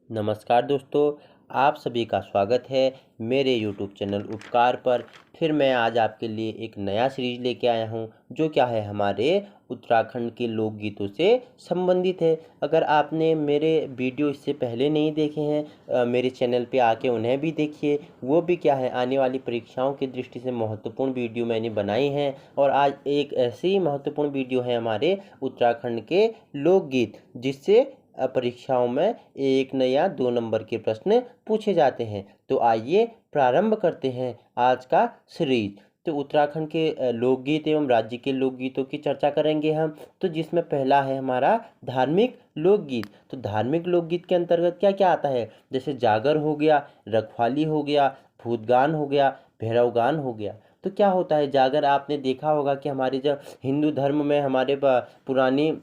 नमस्कार दोस्तों, आप सभी का स्वागत है मेरे YouTube चैनल उपकार पर। फिर मैं आज आपके लिए एक नया सीरीज लेके आया हूँ जो क्या है हमारे उत्तराखंड के लोकगीतों से संबंधित है। अगर आपने मेरे वीडियो इससे पहले नहीं देखे हैं मेरे चैनल पे आके उन्हें भी देखिए। वो भी क्या है आने वाली परीक्षाओं की दृष्टि से महत्वपूर्ण वीडियो मैंने बनाई हैं। और आज एक ऐसी महत्वपूर्ण वीडियो है हमारे उत्तराखंड के लोकगीत जिससे परीक्षाओं में 1 या 2 नंबर के प्रश्न पूछे जाते हैं। तो आइए प्रारंभ करते हैं आज का सीरीज। तो उत्तराखंड के लोकगीत एवं राज्य के लोकगीतों की चर्चा करेंगे हम। तो जिसमें पहला है हमारा धार्मिक लोकगीत। तो धार्मिक लोकगीत के अंतर्गत क्या क्या आता है, जैसे जागर हो गया, रखवाली हो गया, भूतगान हो गया, भैरवगान हो गया। तो क्या होता है जागर, आपने देखा होगा कि हमारे जो हिंदू धर्म में हमारे पुरानी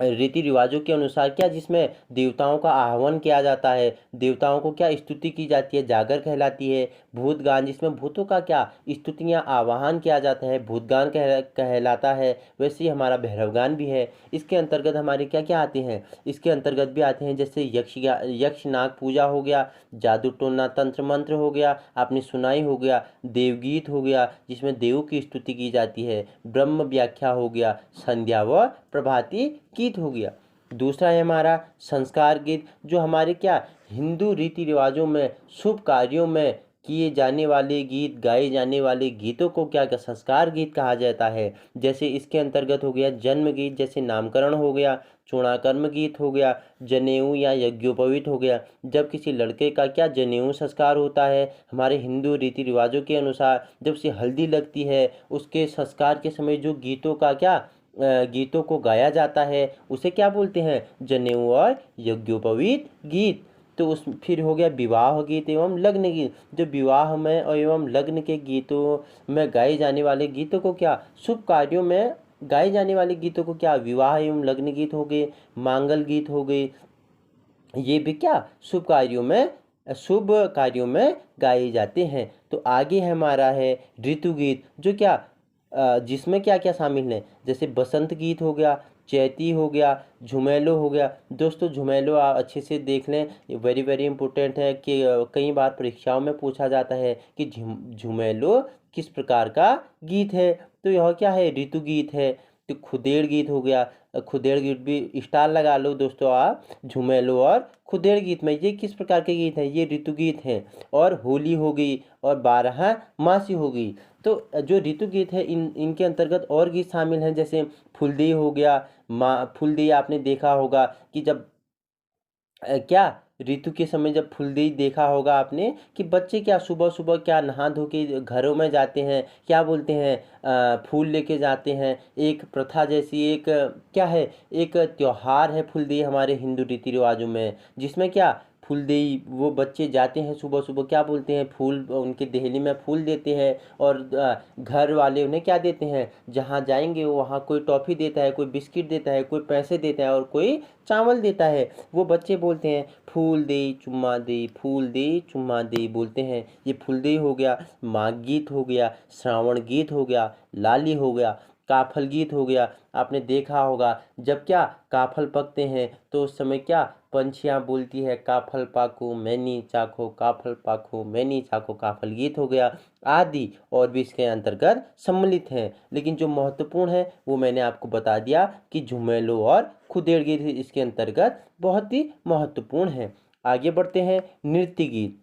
रीति रिवाजों के अनुसार क्या जिसमें देवताओं का आह्वान किया जाता है, देवताओं को क्या स्तुति की जाती है, जागर कहलाती है। भूतगान जिसमें भूतों का क्या स्तुतियाँ आवाहन किया जाता है, भूतगान कहलाता है। वैसे ही हमारा भैरवगान भी है। इसके अंतर्गत हमारे क्या क्या आते हैं, इसके अंतर्गत भी आते हैं जैसे यक्ष नाग पूजा हो गया, जादू टोना तंत्र मंत्र हो गया, आपने सुनाई हो गया, देवगीत हो गया जिसमें देवों की स्तुति की जाती है, ब्रह्म व्याख्या हो गया, संध्या व प्रभाती गीत हो गया। दूसरा है हमारा संस्कार गीत, जो हमारे क्या हिंदू रीति रिवाजों में शुभ कार्यों में किए जाने वाले गीत, गाए जाने वाले गीतों को क्या क्या संस्कार गीत कहा जाता है। जैसे इसके अंतर्गत हो गया जन्म गीत, जैसे नामकरण हो गया, चूड़ाकर्म गीत हो गया, जनेऊ या यज्ञोपवीत हो गया, जब किसी लड़के का क्या जनेऊ संस्कार होता है हमारे हिंदू रीति रिवाजों के अनुसार, जब उसे हल्दी लगती है उसके संस्कार के समय जो गीतों का क्या गीतों को गाया जाता है उसे क्या बोलते हैं, जनेऊ और यज्ञोपवीत गीत। तो उस फिर हो गया विवाह गीत एवं लग्न गीत, जो विवाह में एवं लग्न के गीतों में गाए जाने वाले गीतों को क्या शुभ कार्यों में गाए जाने वाले गीतों को क्या विवाह एवं लग्न गीत हो गए, मांगल गीत हो गए। ये भी क्या शुभ कार्यों में गाए जाते हैं। तो आगे हमारा है ऋतु गीत, जो क्या जिसमें क्या क्या शामिल है, जैसे बसंत गीत हो गया, चैती हो गया, झुमेलो हो गया। दोस्तों झुमेलो आप अच्छे से देख लें, ये वेरी वेरी इंपॉर्टेंट है कि कई बार परीक्षाओं में पूछा जाता है कि झुमेलो किस प्रकार का गीत है। तो यह क्या है, ऋतु गीत है। तो खुदेड़ गीत हो गया, खुदेड़ गीत भी स्टार लगा लो दोस्तों आप, झुमेलो और खुदेड़ गीत में ये किस प्रकार के गीत हैं, ये ऋतु गीत हैं। और होली हो गई और 12 मासी हो गई। तो जो ऋतु गीत है इनके अंतर्गत और गीत शामिल हैं, जैसे फुलदेई हो गया। फुलदेई आपने देखा होगा कि जब क्या ऋतु के समय जब फुलदेई देखा होगा आपने कि बच्चे क्या सुबह सुबह क्या नहा धो के घरों में जाते हैं, क्या बोलते हैं फूल लेके जाते हैं। एक प्रथा जैसी एक क्या है, एक त्योहार है फुलदेई हमारे हिंदू रीति रिवाजों में, जिसमें क्या फुलदेई वो बच्चे जाते हैं सुबह सुबह, क्या बोलते हैं फूल उनके देहली में फूल देते हैं। और घर वाले उन्हें क्या देते हैं, जहाँ जाएंगे वहाँ कोई टॉफ़ी देता है, कोई बिस्किट देता है, कोई पैसे देता है और कोई चावल देता है। वो बच्चे बोलते हैं फूल दे चुम्मा दे, फूल दे चुम्मा दे बोलते हैं। ये फुलदेई हो गया, माघ गीत हो गया, श्रावण गीत हो गया, लाली हो गया, काफल गीत हो गया। आपने देखा होगा जब क्या काफल पकते हैं तो उस समय क्या पंछियाँ बोलती है काफल पाको मैनी चाखो, काफल पाको मैनी चाखो, काफल गीत हो गया आदि और भी इसके अंतर्गत सम्मिलित हैं। लेकिन जो महत्वपूर्ण है वो मैंने आपको बता दिया कि झुमेलो और खुदेड़ गीत इसके अंतर्गत बहुत ही महत्वपूर्ण है। आगे बढ़ते हैं नृत्य गीत।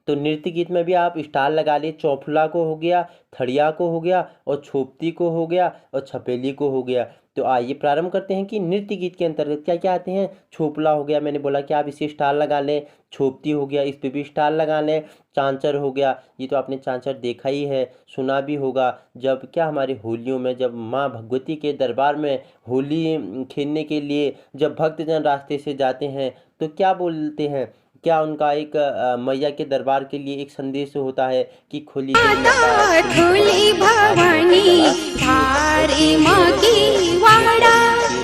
तो नृत्य गीत में भी आप स्टार लगा लिए, चौफुला को हो गया, थड़िया को हो गया और छोपती को हो गया और छपेली को हो गया। तो आइए प्रारंभ करते हैं कि नृत्य गीत के अंतर्गत क्या क्या आते हैं। छोपला हो गया, मैंने बोला कि आप इसे स्टार लगा लें। छोपती हो गया, इस पे भी स्टार लगा लें। चांचर हो गया, ये तो आपने चांचर देखा ही है, सुना भी होगा। जब क्या हमारे होलियों में जब माँ भगवती के दरबार में होली खेलने के लिए जब भक्तजन रास्ते से जाते हैं तो क्या बोलते हैं, क्या उनका एक मैया के दरबार के लिए एक संदेश होता है कि खोली दे माता, खोली भवानी थारी माँ की वाड़ा,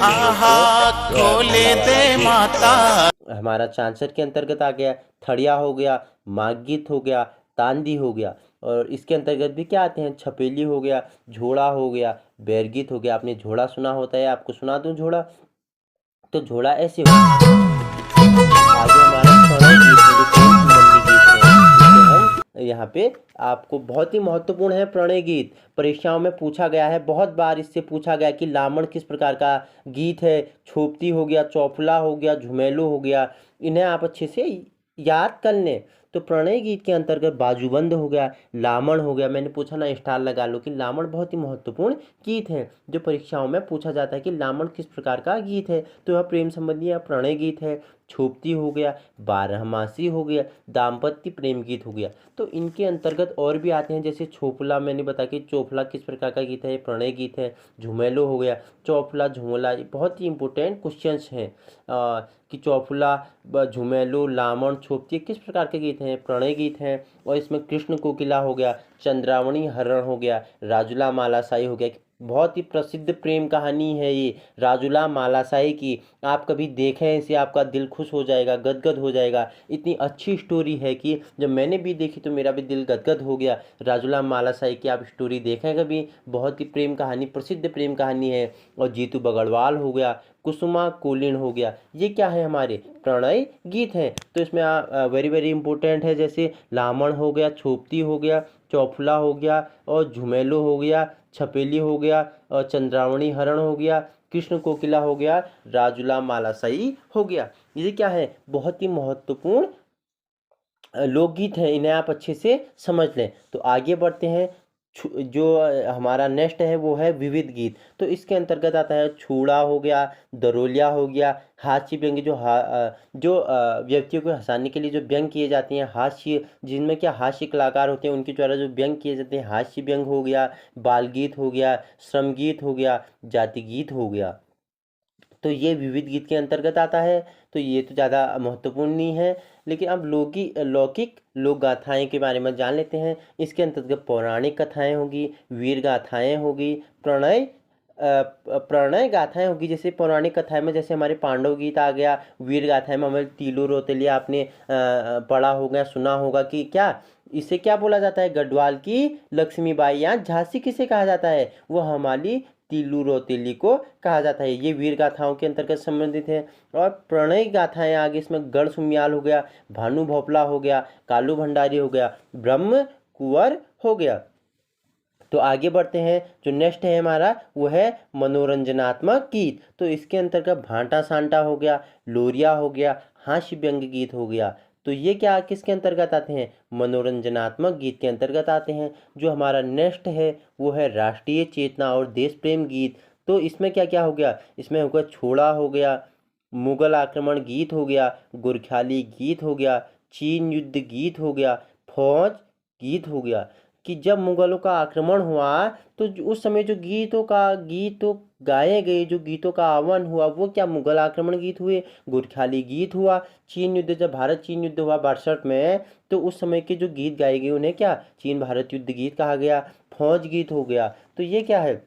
आहा खोले दे माता। हमारा चांचर के अंतर्गत आ गया, थड़िया हो गया, माघ गीत हो गया, तांदी हो गया। और इसके अंतर्गत भी क्या आते हैं, छपेली हो गया, झोड़ा हो गया, बैरगीत हो गया। आपने झोड़ा सुना होता है, आपको सुना दूं झोड़ा। तो झोड़ा ऐसे हो आगे यहाँ पे आपको बहुत ही महत्वपूर्ण है प्रणय गीत। परीक्षाओं में पूछा गया है, बहुत बार इससे पूछा गया कि लामण किस प्रकार का गीत है। छोपती हो गया, चौफला हो गया, झुमेलो हो गया, इन्हें आप अच्छे से याद कर लें। तो प्रणय गीत के अंतर्गत बाजूबंद हो गया, लामण हो गया। मैंने पूछा ना, स्टार लगा लो कि लामण बहुत ही महत्वपूर्ण गीत है जो परीक्षाओं में पूछा जाता है कि लामण किस प्रकार का गीत है। तो यह प्रेम संबंधी या प्रणय गीत है। छोपती हो गया, बारहमासी हो गया, दाम्पत्य प्रेम गीत हो गया। तो इनके अंतर्गत और भी आते हैं, जैसे छोपला मैंने बताया कि चोफला किस प्रकार का गीत है, प्रणय गीत है। झुमेलो हो गया, चौफला झुमला, बहुत ही इंपॉर्टेंट क्वेश्चंस हैं कि चौफला झुमेलो लामण छोपती किस प्रकार के गीत हैं, प्रणय गीत हैं। और इसमें कृष्ण कोकिला हो गया, चंद्रावणी हरण हो गया, राजुला मालासाई हो गया। बहुत ही प्रसिद्ध प्रेम कहानी है ये राजुला मालासाई की। आप कभी देखें इसे, आपका दिल खुश हो जाएगा, गदगद हो जाएगा। इतनी अच्छी स्टोरी है कि जब मैंने भी देखी तो मेरा भी दिल गदगद हो गया। राजुला मालासाई की आप स्टोरी देखें कभी, बहुत ही प्रेम कहानी, प्रसिद्ध प्रेम कहानी है। और जीतू बगड़वाल हो गया, कुसुमा कोलिन हो गया, ये क्या है, हमारे प्रणय गीत हैं। तो इसमें वेरी वेरी इंपॉर्टेंट है, जैसे लामण हो गया, छोपती हो गया, चौफला हो गया, और झुमेलो हो गया, छपेली हो गया, और चंद्रावणी हरण हो गया, कृष्ण कोकिला हो गया, राजुला मालासाई हो गया। ये क्या है, बहुत ही महत्वपूर्ण लोकगीत हैं, इन्हें आप अच्छे से समझ लें। तो आगे बढ़ते हैं। जो हमारा नेक्स्ट है वो है विविध गीत। तो इसके अंतर्गत आता है छूड़ा हो गया, दरोलिया हो गया, हास्य व्यंग, व्यक्तियों को हंसाने के लिए जो व्यंग किए जाते हैं, हास्य, जिनमें क्या हास्य कलाकार होते हैं उनके द्वारा जो व्यंग किए जाते हैं, हास्य व्यंग हो गया, बाल गीत हो गया, श्रम गीत हो गया, जाति गीत हो गया। तो ये विविध गीत के अंतर्गत आता है। तो ये तो ज़्यादा महत्वपूर्ण नहीं है, लेकिन अब लौकिक लोक गाथाएँ के बारे में जान लेते हैं। इसके अंतर्गत पौराणिक कथाएँ होगी, वीर गाथाएँ होगी, प्रणय गाथाएँ होगी। जैसे पौराणिक कथाएँ में जैसे हमारे पांडव गीत आ गया, वीर गाथाएँ में हमारे तीलू रोतेलिया आपने पढ़ा होगा, सुना होगा कि क्या इसे क्या बोला जाता है, गढ़वाल की लक्ष्मीबाई या झांसी किसे कहा जाता है, वो हमारी तीलू रोतेली को कहा जाता है। ये वीर गाथाओं के अंतर्गत संबंधित है। और प्रणय गाथाएं आगे इसमें गढ़ सुमियाल हो गया, भानु भोपला हो गया, कालू भंडारी हो गया, ब्रह्म कुंवर हो गया। तो आगे बढ़ते हैं। जो नेक्स्ट है हमारा वो है मनोरंजनात्मक गीत। तो इसके अंतर्गत भांटा सांटा हो गया, लोरिया हो गया, हास्य व्यंग गीत हो गया। तो ये क्या किसके अंतर्गत आते हैं, मनोरंजनात्मक गीत के अंतर्गत आते हैं। जो हमारा नेक्स्ट है वो है राष्ट्रीय चेतना और देश प्रेम गीत। तो इसमें क्या क्या हो गया, इसमें होगा छोड़ा हो गया, मुगल आक्रमण गीत हो गया, गोरख्याली गीत हो गया, चीन युद्ध गीत हो गया, फौज गीत हो गया। कि जब मुगलों का आक्रमण हुआ तो उस समय जो गीत गाए गए, जो गीतों का आह्वान हुआ वो क्या मुगल आक्रमण गीत हुए, गोरख्याली गीत हुआ। चीन युद्ध, जब भारत चीन युद्ध हुआ 62 में, तो उस समय के जो गीत गाए गए उन्हें क्या चीन भारत युद्ध गीत कहा गया, फौज गीत हो गया। तो ये क्या है,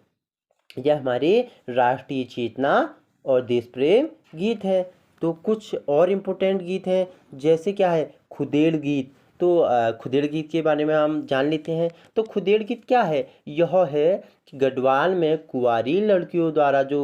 यह हमारी राष्ट्रीय चेतना और देश प्रेम गीत है। तो कुछ और इम्पोर्टेंट गीत हैं, जैसे क्या है खुदेड़ गीत। तो खुदेड़ गीत के बारे में हम जान लेते हैं। तो खुदेड़ गीत क्या है, यह है कि गढ़वाल में कुंवारी लड़कियों द्वारा जो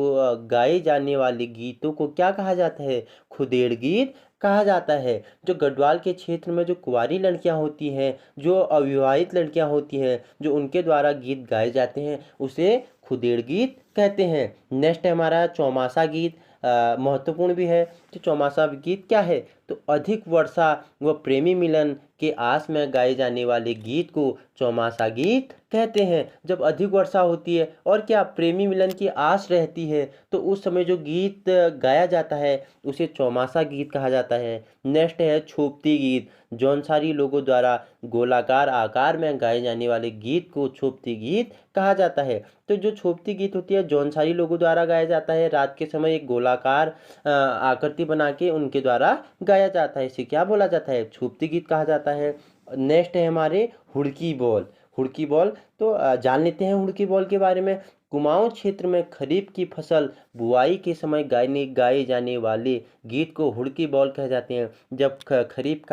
गाए जाने वाले गीतों को क्या कहा जाता है, खुदेड़ गीत कहा जाता है। जो गढ़वाल के क्षेत्र में जो कुंवारी लड़कियां होती हैं, जो अविवाहित लड़कियां होती हैं, जो उनके द्वारा गीत गाए जाते हैं, उसे खुदेड़ गीत कहते हैं। नेक्स्ट है हमारा चौमासा गीत, महत्वपूर्ण भी है। तो चौमासा गीत क्या है, तो अधिक वर्षा व प्रेमी मिलन के आस में गाए जाने वाले गीत को चौमासा गीत कहते हैं। जब अधिक वर्षा होती है और क्या प्रेमी मिलन की आस रहती है, तो उस समय जो गीत गाया जाता है उसे चौमासा गीत कहा जाता है। नेक्स्ट है छोपती गीत। जौनसारी लोगों द्वारा गोलाकार आकार में गाए जाने वाले गीत को छोपती गीत कहा जाता है। तो जो छोपती गीत होती है जौनसारी लोगों द्वारा गाया जाता है, रात के समय एक गोलाकार आकृति बना के उनके द्वारा गाया जाता है, इसे क्या बोला जाता है, छोपती गीत कहा जाता है। नेक्स्ट है हमारे हुड़की बॉल। हुड़की बॉल, तो जान लेते हैं हुड़की बॉल के बारे में। कुमाऊं क्षेत्र में खरीफ की फसल बुआई के समय गाए जाने वाले गीत को हुड़की बॉल कह जाते हैं। जब खरीफ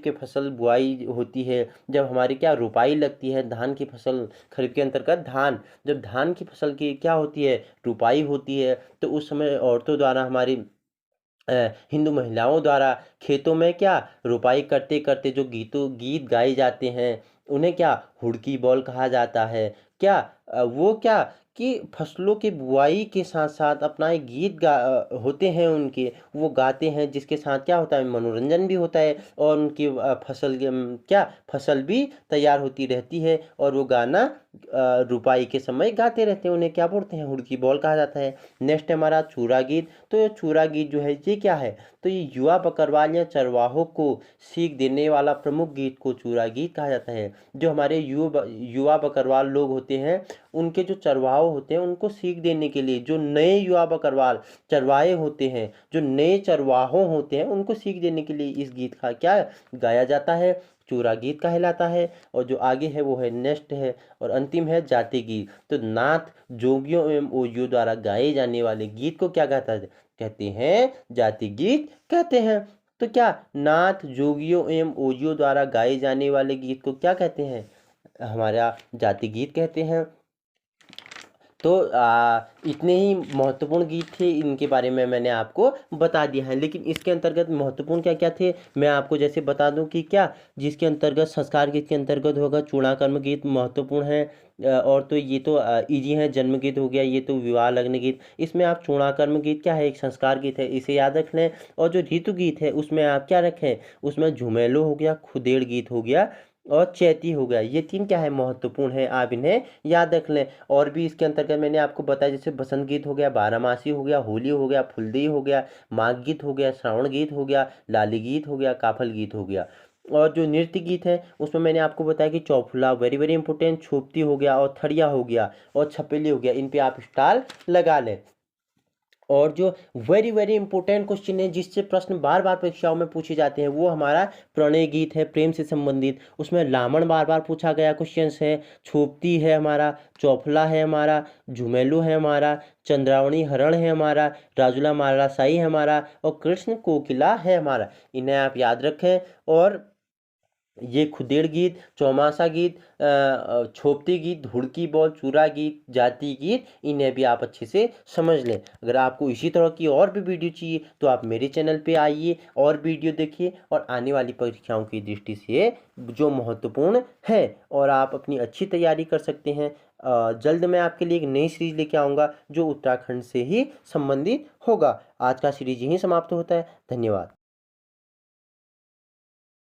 के फसल बुआई होती है, जब हमारी क्या रुपाई लगती है धान की फसल, खरीफ के अंतर्गत धान, जब धान की फसल की क्या होती है रुपाई होती है, तो उस समय औरतों द्वारा हमारी हिंदू महिलाओं द्वारा खेतों में क्या रुपाई करते करते जो गीत गाए जाते हैं, उन्हें क्या हुड़की बॉल कहा जाता है। क्या वो क्या कि फसलों की बुआई के साथ साथ अपना एक होते हैं उनके, वो गाते हैं, जिसके साथ क्या होता है, मनोरंजन भी होता है और उनकी क्या फसल भी तैयार होती रहती है और वो गाना रुपाई के समय गाते रहते हैं। उन्हें क्या बोलते हैं, हुड़की बॉल कहा जाता है। नेक्स्ट है हमारा चूरा गीत। तो ये चूरा गीत जो है ये क्या है, तो ये युवा बकरवाल या चरवाहों को सीख देने वाला प्रमुख गीत को चूरा गीत कहा जाता है। जो हमारे युवा बकरवाल लोग होते हैं, उनके जो चरवाहे होते हैं, उनको सीख देने के लिए जो नए युवा बकरवाल चरवाहे होते हैं, जो नए चरवाहों होते हैं, उनको सीख देने के लिए इस गीत का क्या गाया जाता है, चूरा गीत कहलाता है। और जो आगे है वो है नेक्स्ट है और अंतिम है जाति गीत। तो नाथ जोगियों एवं ओजियों द्वारा गाए जाने वाले गीत को क्या कहते हैं, जाति गीत कहते हैं। तो क्या नाथ जोगियों एवं ओजियों द्वारा गाए जाने वाले गीत को क्या कहते हैं, हमारा जाति गीत कहते हैं। तो इतने ही महत्वपूर्ण गीत थे, इनके बारे में मैंने आपको बता दिया है। लेकिन इसके अंतर्गत महत्वपूर्ण क्या क्या थे, मैं आपको जैसे बता दूं कि क्या, जिसके अंतर्गत संस्कार गीत के अंतर्गत होगा चूड़ाकर्म गीत महत्वपूर्ण है। और तो ये तो इजी है, जन्म गीत हो गया, ये तो विवाह लग्न गीत। इसमें आप चूड़ाकर्म गीत क्या है, एक संस्कार गीत है, इसे याद रख लें। और जो ऋतु गीत है उसमें आप क्या रखें, उसमें झुमेलो हो गया, खुदेड़ गीत हो गया और चैती हो गया। ये तीन क्या है, महत्वपूर्ण है, आप इन्हें याद रख लें। और भी इसके अंतर्गत मैंने आपको बताया, जैसे बसंत गीत हो गया, बारामासी हो गया, होली हो गया, फुलदेई हो गया, माघ गीत हो गया, श्रावण गीत हो गया, लाली गीत हो गया, काफल गीत हो गया। और जो नृत्य गीत है उसमें मैंने आपको बताया कि चौफुला वेरी वेरी इंपॉर्टेंट, छोपती हो गया और थड़िया हो गया और छपेली हो गया, इन पे आप स्टार लगा लें। और जो वेरी वेरी इंपॉर्टेंट क्वेश्चन है, जिससे प्रश्न बार बार परीक्षाओं में पूछे जाते हैं, वो हमारा प्रणय गीत है, प्रेम से संबंधित। उसमें लामण बार बार पूछा गया क्वेश्चन है, छोपती है हमारा, चौफला है हमारा, झुमेलू है हमारा, चंद्रावणी हरण है हमारा, राजुला मारासाई है हमारा और कृष्ण कोकिला है हमारा। इन्हें आप याद रखें। और ये खुदेड़ गीत, चौमासा गीत, छोपती गीत, धुड़की बॉल, चूरा गीत, जाति गीत, इन्हें भी आप अच्छे से समझ लें। अगर आपको इसी तरह की और भी वीडियो चाहिए तो आप मेरे चैनल पे आइए और वीडियो देखिए और आने वाली परीक्षाओं की दृष्टि से जो महत्वपूर्ण है, और आप अपनी अच्छी तैयारी कर सकते हैं। जल्द मैं आपके लिए एक नई सीरीज लेके आऊँगा जो उत्तराखंड से ही संबंधित होगा। आज का सीरीज यहीं समाप्त होता है। धन्यवाद।